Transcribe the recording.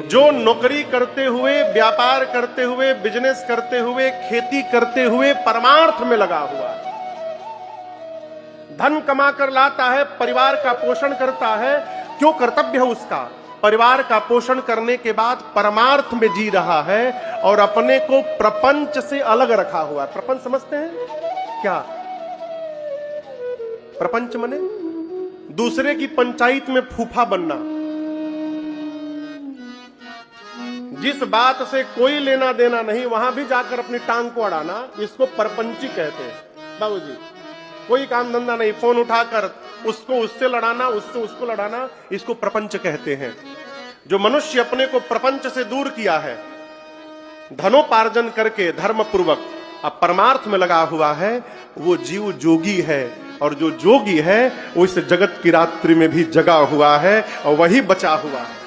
जो नौकरी करते हुए, व्यापार करते हुए, बिजनेस करते हुए, खेती करते हुए परमार्थ में लगा हुआ है, धन कमा कर लाता है, परिवार का पोषण करता है, क्यों कर्तव्य है उसका? परिवार का पोषण करने के बाद परमार्थ में जी रहा है और अपने को प्रपंच से अलग रखा हुआ है। प्रपंच समझते हैं क्या? प्रपंच मने दूसरे की पंचायत में फूफा बनना, जिस बात से कोई लेना देना नहीं वहां भी जाकर अपनी टांग को अड़ाना, इसको परपंची कहते हैं। बाबूजी कोई काम धंधा नहीं, फोन उठाकर उसको उससे लड़ाना, उससे उसको लड़ाना, इसको प्रपंच कहते हैं। जो मनुष्य अपने को प्रपंच से दूर किया है, धनोपार्जन करके धर्म पूर्वक अब परमार्थ में लगा हुआ है, वो जीव जोगी है। और जो जोगी है वो इस जगत की रात्रि में भी जगा हुआ है और वही बचा हुआ है।